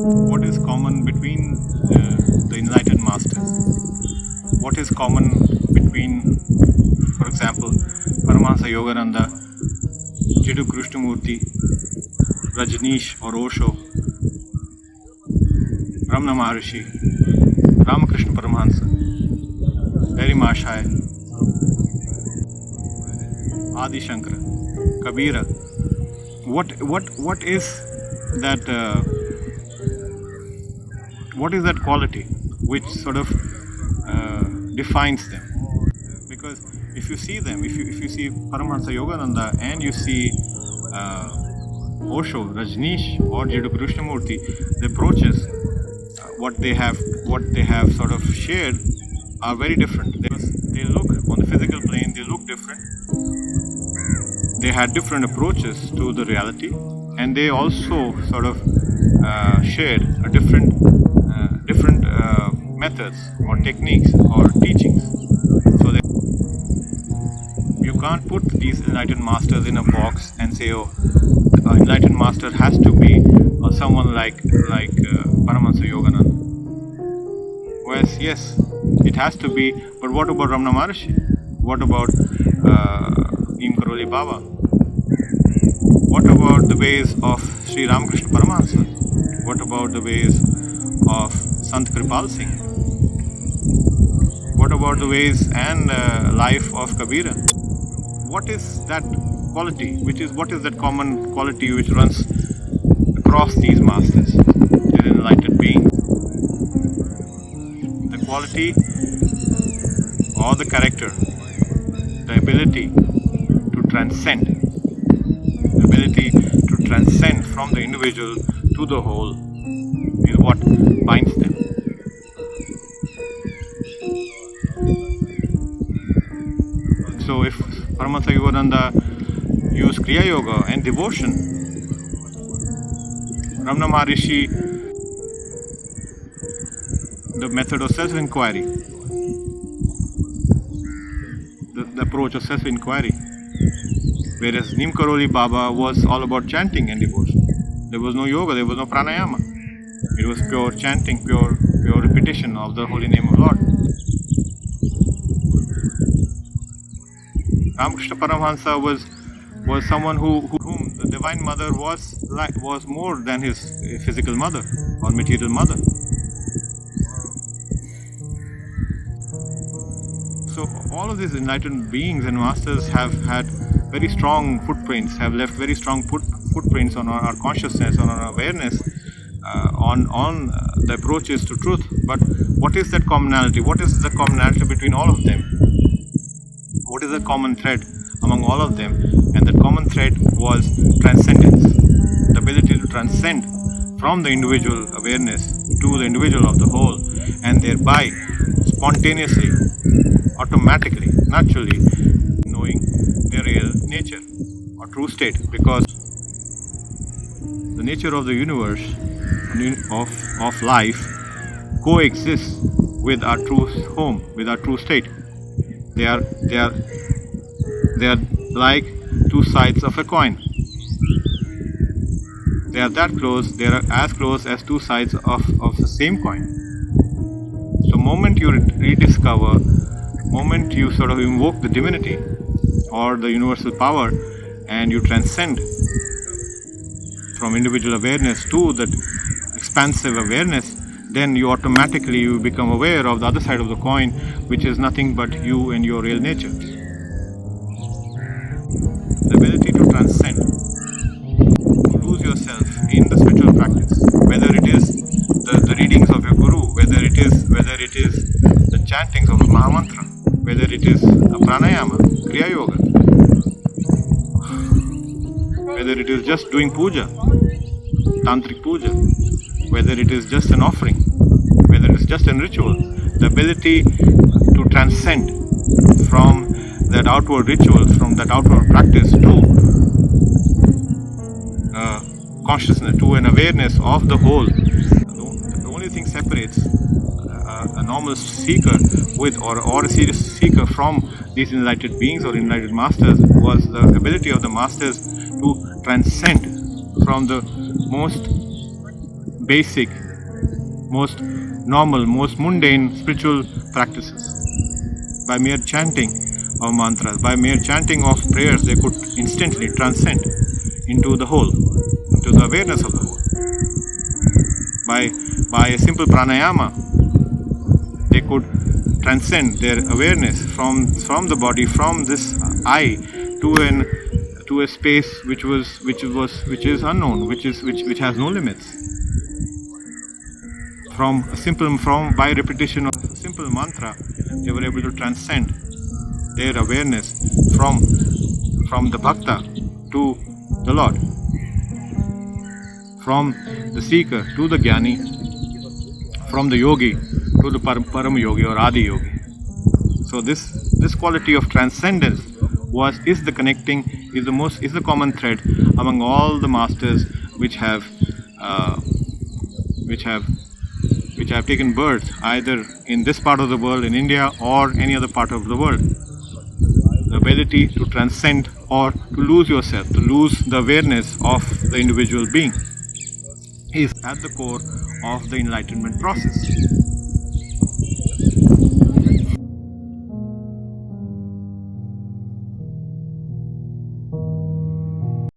What is common between the enlightened masters? What is common between, for example, Paramhansa Yogananda, Jiddu Krishnamurthy, Rajneesh or Osho, Ramana Maharishi, Ramakrishnaparamhansa, Shankara, Kabira? What is that? What is that quality which sort of defines them? Because if you see them, if you see Paramhansa Yogananda and you see Osho, Rajneesh or Jiddu Krishnamurthy, the approaches, what they have sort of shared are very different. They look on the physical plane, they look different. They had different approaches to the reality, and they also sort of shared a different methods or techniques or teachings. So you can't put these enlightened masters in a box and say, oh, an enlightened master has to be someone like Paramhansa Yogananda. Whereas, yes, it has to be, but what about Ramana Maharishi? What about Neem Karoli Baba? What about the ways of Sri Ramakrishna Paramhansa? What about the ways of Sant Kripal Singh? What about the ways and life of Kabira? What is that quality? What is that common quality which runs across these masters, these enlightened beings? The quality or the character, the ability to transcend, the ability to transcend from the individual to the whole is what binds them. So if Paramhansa Yogananda used Kriya Yoga and devotion, Ramana Maharishi, the method of self-inquiry, the approach of self-inquiry, whereas Neem Karoli Baba was all about chanting and devotion. There was no yoga, there was no pranayama. It was pure chanting, pure repetition of the holy name of Lord. Ramakrishna Paramhansa was someone whom the Divine Mother was more than his physical mother or material mother. So all of these enlightened beings and masters have had very strong footprints, have left very strong footprints on our consciousness, on our awareness, on the approaches to truth. But what is that commonality? What is the commonality between all of them? What is the common thread among all of them? And that common thread was transcendence, the ability to transcend from the individual awareness to the individual of the whole, and thereby spontaneously, automatically, naturally knowing their real nature or true state, because the nature of the universe, of life, coexists with our true home, with our true state. They are like two sides of a coin. They are that close, they are as close as two sides of the same coin. So moment you rediscover, moment you sort of invoke the divinity or the universal power, and you transcend from individual awareness to that expansive awareness, then you automatically become aware of the other side of the coin, which is nothing but you and your real nature. The ability to transcend, to lose yourself in the spiritual practice, whether it is the readings of your guru, whether it is the chantings of a mahamantra, whether it is a pranayama, kriya yoga, whether it is just doing puja, tantric puja, whether it is just an offering, whether it is just a ritual, the ability to transcend from that outward ritual, from that outward practice to consciousness, to an awareness of the whole. The only thing separates a normal seeker with or a serious seeker from these enlightened beings or enlightened masters was the ability of the masters to transcend from the most basic, most normal, most mundane spiritual practices. By mere chanting of mantras, by mere chanting of prayers, they could instantly transcend into the whole, into the awareness of the whole. By a simple pranayama, they could transcend their awareness from the body, from this I, to a space which is unknown, which has no limits. By repetition of a simple mantra, they were able to transcend their awareness from the bhakta to the Lord, from the seeker to the jnani, from the yogi to the param yogi or adi yogi. So this quality of transcendence is the common thread among all the masters which have taken birth either in this part of the world, in India, or any other part of the world. The ability to transcend or to lose yourself, to lose the awareness of the individual being, is at the core of the enlightenment process.